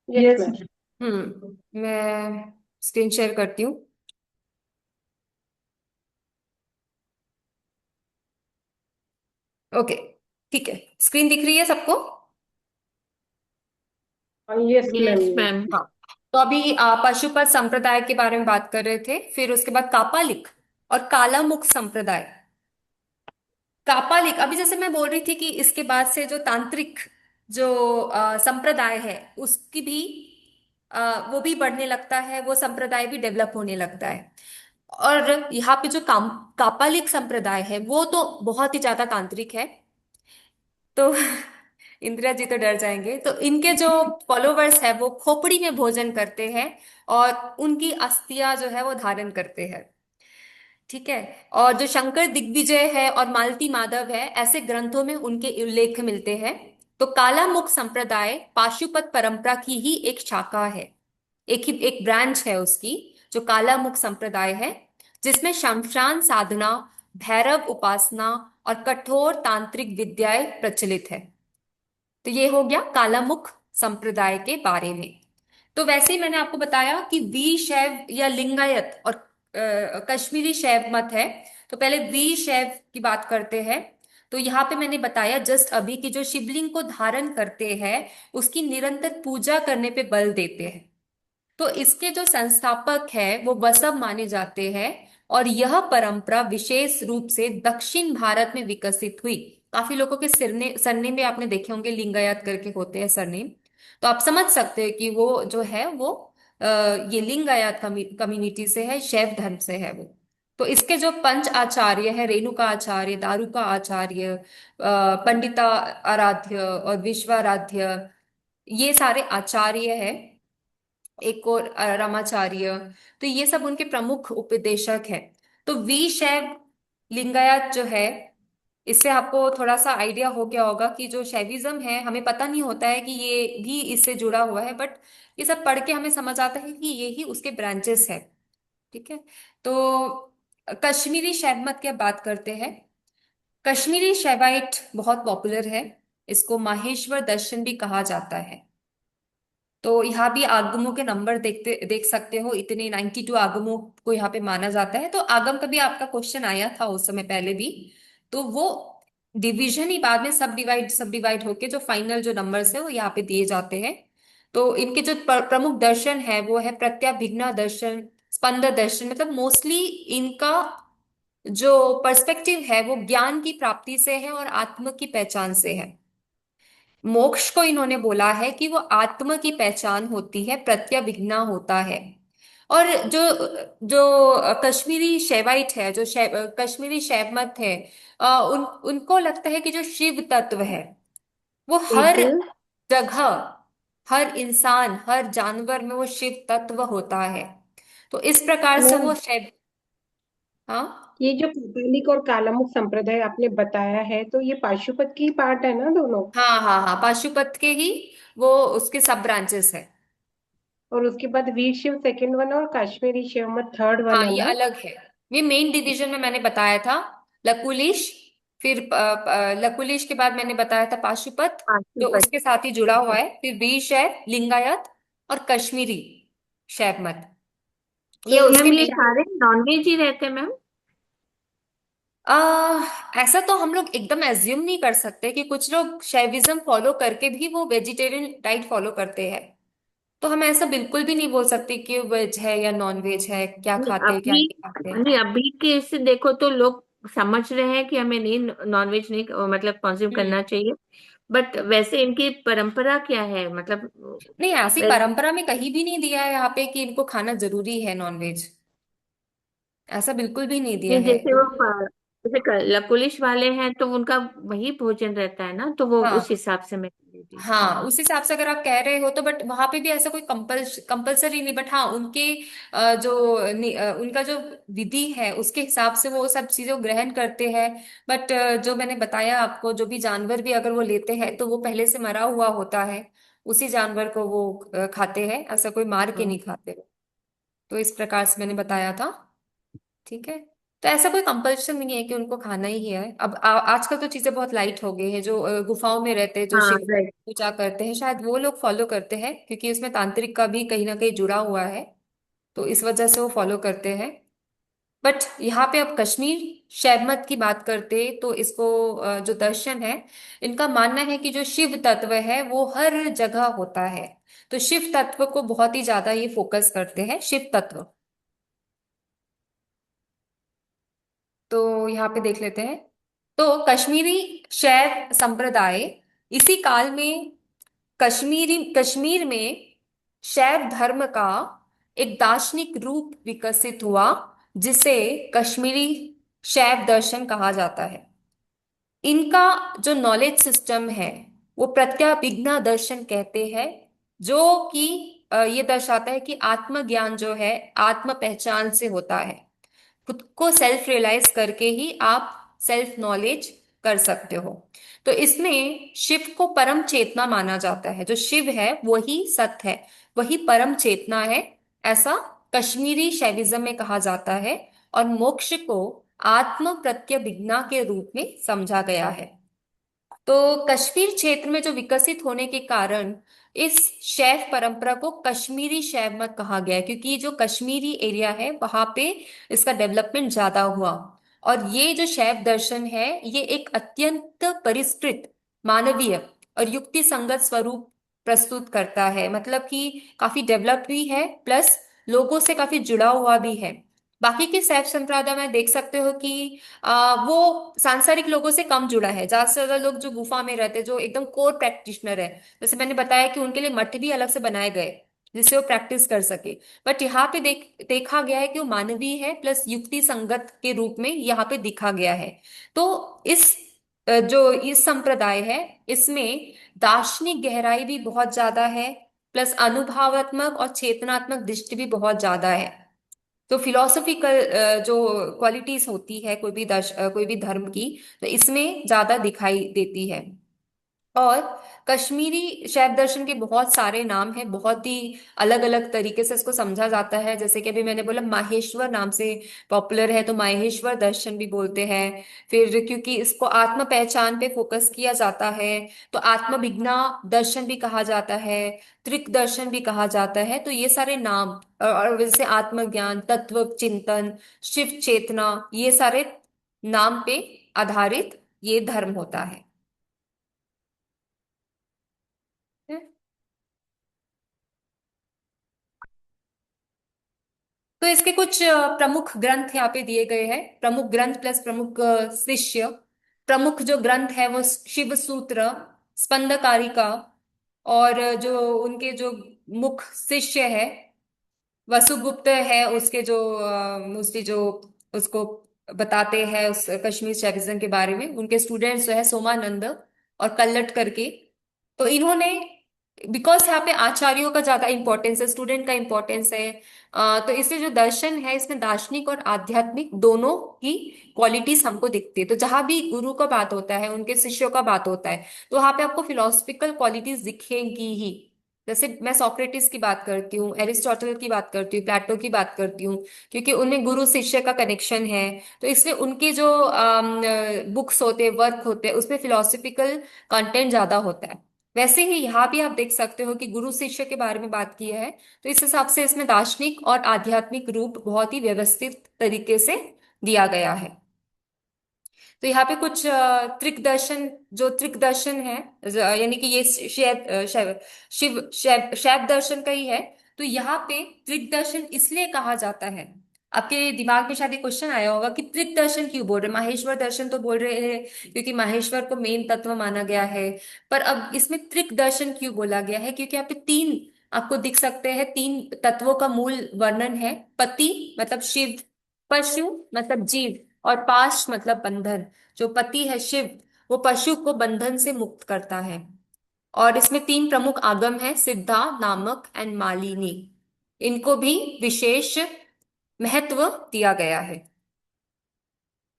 [SPEAKER 3] Yes
[SPEAKER 5] yes.
[SPEAKER 3] Ma'am.
[SPEAKER 1] मैं स्क्रीन शेयर करती हूँ। ओके, ठीक है, स्क्रीन दिख रही है सबको?
[SPEAKER 3] Yes ma'am.
[SPEAKER 2] Yes ma'am.
[SPEAKER 1] हाँ। तो अभी पाशुपत संप्रदाय के बारे में बात कर रहे थे, फिर उसके बाद कापालिक और कालामुख संप्रदाय। कापालिक, अभी जैसे मैं बोल रही थी कि इसके बाद से जो तांत्रिक जो संप्रदाय है उसकी भी वो भी बढ़ने लगता है, वो संप्रदाय भी डेवलप होने लगता है। और यहाँ पे जो कापालिक संप्रदाय है वो तो बहुत ही ज्यादा तांत्रिक है। तो इंदिरा जी तो डर जाएंगे। तो इनके जो फॉलोवर्स है वो खोपड़ी में भोजन करते हैं और उनकी अस्थियां जो है वो धारण करते हैं। ठीक है। और जो शंकर दिग्विजय है और मालती माधव है, ऐसे ग्रंथों में उनके उल्लेख मिलते हैं। तो कालामुख संप्रदाय पाशुपत परंपरा की ही एक शाखा है, एक ब्रांच है उसकी, जो कालामुख संप्रदाय है, जिसमें शमशान साधना, भैरव उपासना और कठोर तांत्रिक विद्याएं प्रचलित है। तो ये हो गया कालामुख संप्रदाय के बारे में। तो वैसे ही मैंने आपको बताया कि वीर शैव या लिंगायत और कश्मीरी शैव मत है। तो पहले वीर शैव की बात करते हैं। तो यहाँ पे मैंने बताया जस्ट अभी कि जो शिवलिंग को धारण करते हैं उसकी निरंतर पूजा करने पे बल देते हैं। तो इसके जो संस्थापक है वो बसव माने जाते हैं। और यह परंपरा विशेष रूप से दक्षिण भारत में विकसित हुई। काफी लोगों के सरनेम भी आपने देखे होंगे, लिंगायत करके होते हैं सरनेम। तो आप समझ सकते हैं कि वो जो है वो ये लिंगायत कम्युनिटी से है, शैव धर्म से है वो। तो इसके जो पंच आचार्य है, रेणुका आचार्य, दारुका आचार्य, पंडिता आराध्य और विश्वाराध्य, ये सारे आचार्य है। एक और रामाचार्य। तो ये सब उनके प्रमुख उपदेशक हैं। तो वी शैव लिंगायत जो है, इससे आपको थोड़ा सा आइडिया हो गया होगा कि जो शैविज्म है हमें पता नहीं होता है कि ये भी इससे जुड़ा हुआ है, बट ये सब पढ़ के हमें समझ आता है कि ये ही उसके ब्रांचेस है। ठीक है। तो कश्मीरी शैव मत की अब बात करते हैं। कश्मीरी शैवाइट बहुत पॉपुलर है। इसको माहेश्वर दर्शन भी कहा जाता है। तो यहाँ भी आगमों के नंबर देख सकते हो, इतने 92 आगमों को यहाँ पे माना जाता है। तो आगम का भी आपका क्वेश्चन आया था उस समय पहले भी। तो वो डिवीजन ही बाद में सब डिवाइड होके जो फाइनल जो नंबर्स है वो यहाँ पे दिए जाते हैं। तो इनके जो प्रमुख दर्शन है वो है प्रत्याभिज्ञा दर्शन, स्पंद दर्शन। मतलब मोस्टली इनका जो पर्सपेक्टिव है वो ज्ञान की प्राप्ति से है और आत्म की पहचान से है। मोक्ष को इन्होंने बोला है कि वो आत्मा की पहचान होती है, प्रत्यभिज्ञा होता है। और जो जो कश्मीरी शैवाइट है, जो कश्मीरी शैव मत है, उनको लगता है कि जो शिव तत्व है वो हर
[SPEAKER 2] बिल्कुल।
[SPEAKER 1] जगह, हर इंसान, हर जानवर में वो शिव तत्व होता है। तो इस प्रकार से
[SPEAKER 3] मैम,
[SPEAKER 1] वो शैव। हाँ
[SPEAKER 3] ये जो कैथोलिक और कालामुख संप्रदाय आपने बताया है, तो ये पाशुपत की पार्ट है ना दोनों?
[SPEAKER 1] हाँ हाँ हाँ, पाशुपत के ही वो उसके सब ब्रांचेस है।
[SPEAKER 3] और उसके बाद वीर शिव सेकंड वन और कश्मीरी शिव मत थर्ड वन
[SPEAKER 1] हाँ
[SPEAKER 3] है
[SPEAKER 1] ये
[SPEAKER 3] ना?
[SPEAKER 1] अलग है। ये मेन डिवीजन में मैंने बताया था लकुलिश, फिर लकुलिश के बाद मैंने बताया था पाशुपत, जो
[SPEAKER 2] पाशुपत।
[SPEAKER 1] उसके साथ ही जुड़ा हुआ है, फिर वीर शैव, लिंगायत और कश्मीरी शैव मत,
[SPEAKER 3] तो
[SPEAKER 1] ये उसके
[SPEAKER 2] मैम ये
[SPEAKER 1] मेन।
[SPEAKER 2] सारे नॉनवेज ही रहते हैं मैम?
[SPEAKER 1] ऐसा तो हम लोग एकदम एज्यूम नहीं कर सकते कि कुछ लोग शैविज्म फॉलो करके भी वो वेजिटेरियन डाइट फॉलो करते हैं। तो हम ऐसा बिल्कुल भी नहीं बोल सकते कि वेज है या नॉन वेज है, क्या
[SPEAKER 2] नहीं,
[SPEAKER 1] खाते हैं क्या
[SPEAKER 2] अभी
[SPEAKER 1] नहीं खाते हैं।
[SPEAKER 2] नहीं, अभी के इससे देखो तो लोग समझ रहे हैं कि हमें नहीं, नॉनवेज नहीं मतलब कंज्यूम
[SPEAKER 1] हम्म।
[SPEAKER 2] करना चाहिए। बट वैसे इनकी परंपरा क्या है मतलब?
[SPEAKER 1] नहीं, ऐसी
[SPEAKER 2] वैसे
[SPEAKER 1] परंपरा में कहीं भी नहीं दिया है यहाँ पे कि इनको खाना जरूरी है नॉनवेज। ऐसा बिल्कुल भी नहीं दिया
[SPEAKER 2] नहीं,
[SPEAKER 1] है।
[SPEAKER 2] जैसे वो जैसे पुलिस वाले हैं तो उनका वही भोजन रहता है ना, तो वो उस
[SPEAKER 1] हाँ
[SPEAKER 2] हिसाब से मैं लेती।
[SPEAKER 1] हाँ,
[SPEAKER 2] हाँ।
[SPEAKER 1] उस हिसाब से अगर आप कह रहे हो तो, बट वहां पे भी ऐसा कोई कंपल्सरी नहीं, बट हाँ उनके उनका जो विधि है उसके हिसाब से वो सब चीजें ग्रहण करते हैं। बट जो मैंने बताया आपको, जो भी जानवर भी अगर वो लेते हैं तो वो पहले से मरा हुआ होता है, उसी जानवर को वो खाते हैं, ऐसा कोई मार के नहीं खाते। तो इस प्रकार से मैंने बताया था। ठीक है। तो ऐसा कोई कंपल्शन नहीं है कि उनको खाना ही है। अब आजकल तो चीजें बहुत लाइट हो गई है। जो गुफाओं में रहते हैं, जो
[SPEAKER 2] हाँ,
[SPEAKER 1] शिव
[SPEAKER 2] राइट।
[SPEAKER 1] पूजा करते हैं, शायद वो लोग फॉलो करते हैं, क्योंकि उसमें तांत्रिक का भी कहीं ना कहीं जुड़ा हुआ है, तो इस वजह से वो फॉलो करते हैं। बट यहाँ पे अब कश्मीर शैव मत की बात करते तो इसको जो दर्शन है, इनका मानना है कि जो शिव तत्व है वो हर जगह होता है। तो शिव तत्व को बहुत ही ज्यादा ये फोकस करते हैं, शिव तत्व। तो यहाँ पे देख लेते हैं। तो कश्मीरी शैव संप्रदाय, इसी काल में कश्मीर में शैव धर्म का एक दार्शनिक रूप विकसित हुआ, जिसे कश्मीरी शैव दर्शन कहा जाता है। इनका जो नॉलेज सिस्टम है वो प्रत्याभिज्ञा दर्शन कहते हैं, जो कि ये दर्शाता है कि आत्मज्ञान जो है आत्म पहचान से होता है। खुद को सेल्फ रियलाइज करके ही आप सेल्फ नॉलेज कर सकते हो। तो इसमें शिव को परम चेतना माना जाता है। जो शिव है वही सत्य है, वही परम चेतना है, ऐसा कश्मीरी शैविज्म में कहा जाता है। और मोक्ष को आत्म प्रत्यभिज्ञा के रूप में समझा गया है। तो कश्मीर क्षेत्र में जो विकसित होने के कारण इस शैव परंपरा को कश्मीरी शैव मत कहा गया है, क्योंकि ये जो कश्मीरी एरिया है वहां पे इसका डेवलपमेंट ज्यादा हुआ। और ये जो शैव दर्शन है ये एक अत्यंत परिष्कृत, मानवीय और युक्ति संगत स्वरूप प्रस्तुत करता है। मतलब कि काफी डेवलप भी है, प्लस लोगों से काफी जुड़ा हुआ भी है। बाकी के शैव संप्रदाय में देख सकते हो कि वो सांसारिक लोगों से कम जुड़ा है। ज्यादा से ज्यादा लोग जो गुफा में रहते हैं, जो एकदम कोर प्रैक्टिशनर है, जैसे मैंने बताया कि उनके लिए मठ भी अलग से बनाए गए जिससे वो प्रैक्टिस कर सके। बट यहाँ पे देखा गया है कि वो मानवीय है, प्लस युक्ति संगत के रूप में यहाँ पे दिखा गया है। तो इस जो इस संप्रदाय है, इसमें दार्शनिक गहराई भी बहुत ज्यादा है, प्लस अनुभवात्मक और चेतनात्मक दृष्टि भी बहुत ज्यादा है। तो फिलोसफिकल जो क्वालिटीज होती है कोई भी धर्म की, तो इसमें ज्यादा दिखाई देती है। और कश्मीरी शैव दर्शन के बहुत सारे नाम हैं, बहुत ही अलग अलग तरीके से इसको समझा जाता है। जैसे कि अभी मैंने बोला माहेश्वर नाम से पॉपुलर है, तो माहेश्वर दर्शन भी बोलते हैं। फिर क्योंकि इसको आत्म पहचान पे फोकस किया जाता है, तो आत्मभिज्ञा दर्शन भी कहा जाता है, त्रिक दर्शन भी कहा जाता है। तो ये सारे नाम और जैसे आत्मज्ञान, तत्व चिंतन, शिव चेतना, ये सारे नाम पे आधारित ये धर्म होता है। तो इसके कुछ प्रमुख ग्रंथ यहाँ पे दिए गए हैं। प्रमुख ग्रंथ प्लस प्रमुख शिष्य। प्रमुख जो ग्रंथ है वो शिव सूत्र, स्पंदकारिका, और जो उनके जो मुख्य शिष्य है वसुगुप्त है, उसके जो मोस्टली जो उसको बताते हैं उस कश्मीर शैविज्म के बारे में, उनके स्टूडेंट्स जो है सोमानंद और कल्लट करके। तो इन्होंने, बिकॉज यहाँ पे आचार्यों का ज्यादा इंपॉर्टेंस है, स्टूडेंट का इंपॉर्टेंस है, तो इससे जो दर्शन है इसमें दार्शनिक और आध्यात्मिक दोनों की क्वालिटीज हमको दिखती है। तो जहां भी गुरु का बात होता है, उनके शिष्यों का बात होता है, तो वहां पे आपको फिलोसफिकल क्वालिटीज दिखेंगी ही। जैसे मैं सोक्रेटिस की बात करती हूँ, एरिस्टोटल की बात करती हूँ, प्लेटो की बात करती हूँ, क्योंकि उनमें गुरु शिष्य का कनेक्शन है। तो इसलिए उनके जो बुक्स होते हैं, वर्क होते हैं, उसमें फिलोसफिकल कंटेंट ज्यादा होता है। वैसे ही यहाँ भी आप देख सकते हो कि गुरु शिष्य के बारे में बात की है, तो इस हिसाब से इसमें दार्शनिक और आध्यात्मिक रूप बहुत ही व्यवस्थित तरीके से दिया गया है। तो यहाँ पे कुछ त्रिक दर्शन, जो त्रिक दर्शन है, यानी कि ये शैव दर्शन का ही है। तो यहाँ पे त्रिक दर्शन इसलिए कहा जाता है, आपके दिमाग में शायद ये क्वेश्चन आया होगा कि त्रिक दर्शन क्यों बोल रहे हैं, माहेश्वर दर्शन तो बोल रहे हैं क्योंकि माहेश्वर को मेन तत्व माना गया है। पर अब इसमें त्रिक दर्शन क्यों बोला गया है, क्योंकि यहाँ पे तीन आपको दिख सकते हैं, तीन तत्वों का मूल वर्णन है। पति मतलब शिव, पशु मतलब जीव, और पाश मतलब बंधन। जो पति है शिव, वो पशु को बंधन से मुक्त करता है। और इसमें तीन प्रमुख आगम है, सिद्धा, नामक एंड मालिनी। इनको भी विशेष महत्व दिया गया है।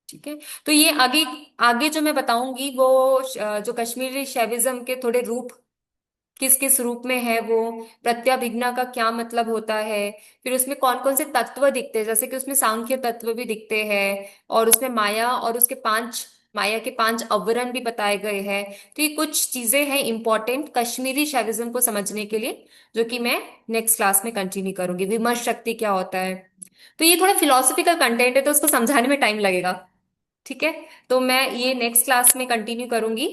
[SPEAKER 1] ठीक है। तो ये आगे आगे जो मैं बताऊंगी वो जो कश्मीरी शैविज्म के थोड़े रूप किस किस रूप में है वो, प्रत्याभिज्ञा का क्या मतलब होता है, फिर उसमें कौन कौन से तत्व दिखते हैं, जैसे कि उसमें सांख्य तत्व भी दिखते हैं, और उसमें माया और उसके पांच, माया के पांच आवरण भी बताए गए हैं। तो ये कुछ चीजें हैं इंपॉर्टेंट कश्मीरी शैविज्म को समझने के लिए, जो कि मैं नेक्स्ट क्लास में कंटिन्यू करूंगी। विमर्श शक्ति क्या होता है, तो ये थोड़ा फिलोसफिकल कंटेंट है तो उसको समझाने में टाइम लगेगा। ठीक है। तो मैं ये नेक्स्ट क्लास में कंटिन्यू करूंगी,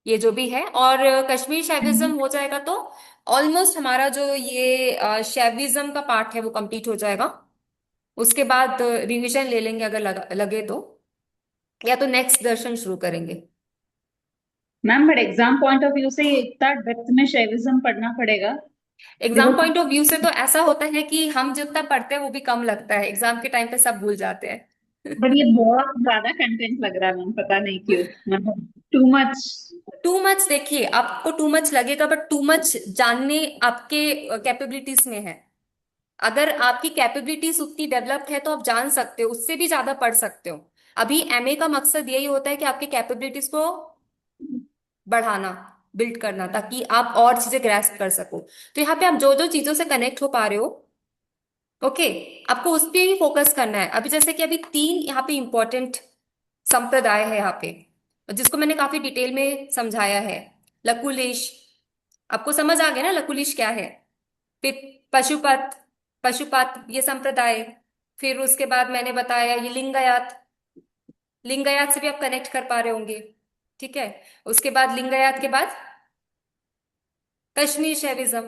[SPEAKER 1] ये जो भी है। और कश्मीर शैविज्म हो जाएगा तो ऑलमोस्ट हमारा जो ये शैविज्म का पार्ट है वो कंप्लीट हो जाएगा। उसके बाद रिवीजन ले लेंगे अगर लगे तो, या तो नेक्स्ट दर्शन शुरू करेंगे।
[SPEAKER 5] Ma'am but exam point of view से इतना डेप्थ में शैविज्म पढ़ना पड़ेगा?
[SPEAKER 1] एग्जाम
[SPEAKER 5] देखो,
[SPEAKER 1] पॉइंट ऑफ व्यू से तो ऐसा होता है कि हम जितना पढ़ते हैं वो भी कम लगता है, एग्जाम के टाइम पे सब भूल जाते हैं।
[SPEAKER 5] बट ये बहुत ज्यादा कंटेंट लग रहा है मैम, पता नहीं क्यों, मतलब टू मच।
[SPEAKER 1] टू मच, देखिए आपको टू मच लगेगा, बट टू मच जानने आपके कैपेबिलिटीज में है। अगर आपकी कैपेबिलिटीज उतनी डेवलप्ड है तो आप जान सकते हो, उससे भी ज्यादा पढ़ सकते हो। अभी एमए का मकसद यही होता है कि आपकी कैपेबिलिटीज को बढ़ाना, बिल्ड करना, ताकि आप और चीजें ग्रैस्प कर सको। तो यहाँ पे आप जो जो चीजों से कनेक्ट हो पा रहे हो, ओके, आपको उस पर ही फोकस करना है। अभी जैसे कि अभी तीन यहाँ पे इंपॉर्टेंट संप्रदाय है यहाँ पे, जिसको मैंने काफी डिटेल में समझाया है। लकुलिश, आपको समझ आ गया ना लकुलिश क्या है। फिर पशुपत, पशुपत ये संप्रदाय। फिर उसके बाद मैंने बताया ये लिंगायत, लिंगायत से भी आप कनेक्ट कर पा रहे होंगे। ठीक है। उसके बाद लिंगायत के बाद कश्मीर शैविज्म।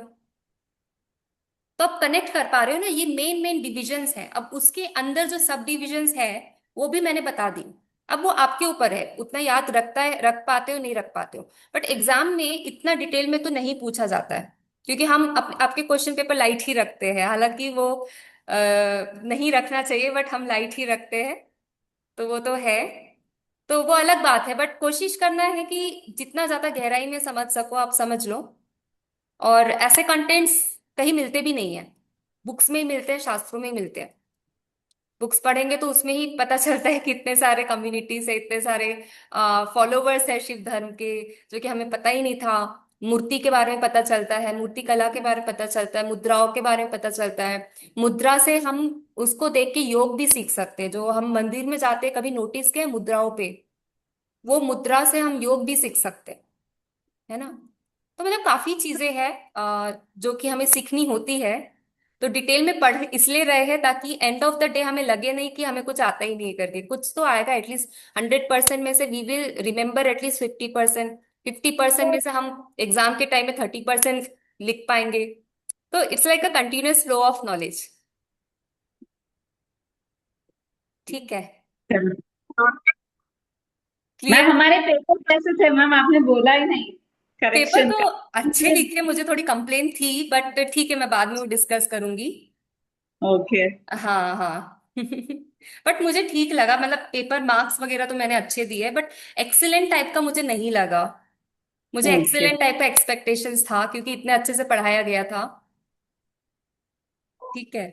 [SPEAKER 1] तो आप कनेक्ट कर पा रहे हो ना, ये मेन मेन डिविजन्स हैं। अब उसके अंदर जो सब डिविजन्स है वो भी मैंने बता दी। अब वो आपके ऊपर है, उतना याद रखता है, रख पाते हो नहीं रख पाते हो। बट एग्जाम में इतना डिटेल में तो नहीं पूछा जाता है, क्योंकि हम आपके क्वेश्चन पेपर लाइट ही रखते हैं। हालांकि वो नहीं रखना चाहिए, बट हम लाइट ही रखते हैं, तो वो तो है। तो वो अलग बात है, बट कोशिश करना है कि जितना ज्यादा गहराई में समझ सको आप समझ लो। और ऐसे कंटेंट्स कहीं मिलते भी नहीं है, बुक्स में ही मिलते हैं, शास्त्रों में ही मिलते हैं। बुक्स पढ़ेंगे तो उसमें ही पता चलता है कि इतने सारे कम्युनिटीज है, इतने सारे फॉलोवर्स है शिव धर्म के, जो कि हमें पता ही नहीं था। मूर्ति के बारे में पता चलता है, मूर्ति कला के बारे में पता चलता है, मुद्राओं के बारे में पता चलता है। मुद्रा से हम उसको देख के योग भी सीख सकते हैं। जो हम मंदिर में जाते हैं, कभी नोटिस किया है मुद्राओं पे, वो मुद्रा से हम योग भी सीख सकते हैं, है ना। तो मतलब काफी चीजें हैं जो कि हमें सीखनी होती है। तो डिटेल में पढ़ इसलिए रहे हैं ताकि एंड ऑफ द डे हमें लगे नहीं कि हमें कुछ आता ही नहीं है करके। कुछ तो आएगा एटलीस्ट। 100% में से वी विल रिमेम्बर एटलीस्ट 50%। 50% में से हम एग्जाम के टाइम में 30% लिख पाएंगे। तो it's like a continuous flow of knowledge. ठीक है।
[SPEAKER 5] Ma'am
[SPEAKER 1] clear.
[SPEAKER 5] हमारे पेपर कैसे थे मैम, आपने बोला ही नहीं
[SPEAKER 1] पेपर
[SPEAKER 5] करेक्शन
[SPEAKER 1] तो
[SPEAKER 5] का।
[SPEAKER 1] अच्छे लिखे, मुझे थोड़ी कंप्लेन थी, बट ठीक है मैं बाद में वो डिस्कस करूंगी।
[SPEAKER 5] ओके।
[SPEAKER 1] हाँ हाँ। बट मुझे ठीक लगा, मतलब पेपर मार्क्स वगैरह तो मैंने अच्छे दिए, बट एक्सीलेंट टाइप का मुझे नहीं लगा। मुझे
[SPEAKER 5] ओके।
[SPEAKER 1] एक्सीलेंट टाइप का एक्सपेक्टेशंस था, क्योंकि इतने अच्छे से पढ़ाया गया था। ठीक है।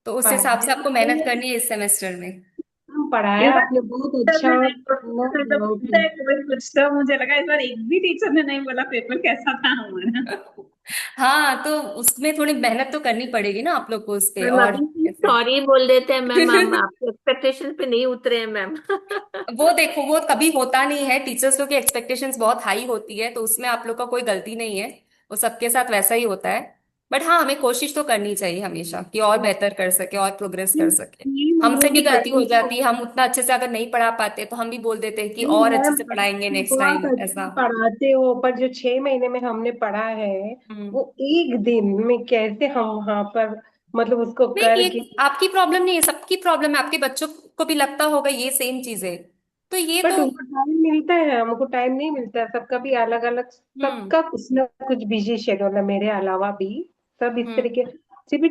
[SPEAKER 1] तो उस हिसाब से आपको मेहनत करनी है इस सेमेस्टर में।
[SPEAKER 5] इस
[SPEAKER 3] पढ़ाया
[SPEAKER 5] बार
[SPEAKER 3] आपने बहुत
[SPEAKER 5] टीचर
[SPEAKER 3] अच्छा।
[SPEAKER 5] ने नहीं
[SPEAKER 3] नो
[SPEAKER 5] बोला, तो
[SPEAKER 3] डाउट।
[SPEAKER 5] पूछता है कोई कुछ, तो मुझे लगा इस बार एक भी टीचर ने नहीं बोला पेपर कैसा था हमारा।
[SPEAKER 1] हाँ, तो उसमें थोड़ी मेहनत तो करनी पड़ेगी ना आप लोग को उस पे,
[SPEAKER 2] मैम
[SPEAKER 1] और
[SPEAKER 2] अभी
[SPEAKER 1] कैसे।
[SPEAKER 2] सॉरी बोल देते हैं मैम, हम आपके एक्सपेक्टेशन पे नहीं उतरे हैं मैम।
[SPEAKER 1] वो देखो, वो कभी होता नहीं है, टीचर्स लोग की एक्सपेक्टेशंस बहुत हाई होती है, तो उसमें आप लोग का कोई गलती नहीं है। वो सबके साथ वैसा ही होता है। बट हाँ, हमें कोशिश तो करनी चाहिए हमेशा कि और बेहतर कर सके और प्रोग्रेस कर सके। हमसे भी गलती हो जाती है, हम उतना अच्छे से अगर नहीं पढ़ा पाते तो हम भी बोल देते हैं कि और अच्छे
[SPEAKER 3] मैम,
[SPEAKER 1] से पढ़ाएंगे नेक्स्ट
[SPEAKER 3] बहुत
[SPEAKER 1] टाइम,
[SPEAKER 3] अच्छा
[SPEAKER 1] ऐसा।
[SPEAKER 3] पढ़ाते हो, पर जो 6 महीने में हमने पढ़ा है
[SPEAKER 1] हम्म।
[SPEAKER 3] वो एक दिन में कैसे हम वहां पर मतलब उसको
[SPEAKER 1] नहीं,
[SPEAKER 3] करके।
[SPEAKER 1] ये आपकी प्रॉब्लम नहीं है, सबकी प्रॉब्लम है। आपके बच्चों को भी लगता होगा ये सेम चीज है, तो ये
[SPEAKER 3] बट
[SPEAKER 1] तो।
[SPEAKER 3] उनको टाइम मिलता है, हमको टाइम नहीं मिलता। सबका भी अलग अलग,
[SPEAKER 1] हम्म।
[SPEAKER 3] सबका कुछ ना कुछ बिजी शेड्यूल है, मेरे अलावा भी सब इस
[SPEAKER 1] हम्म।
[SPEAKER 3] तरीके से भी।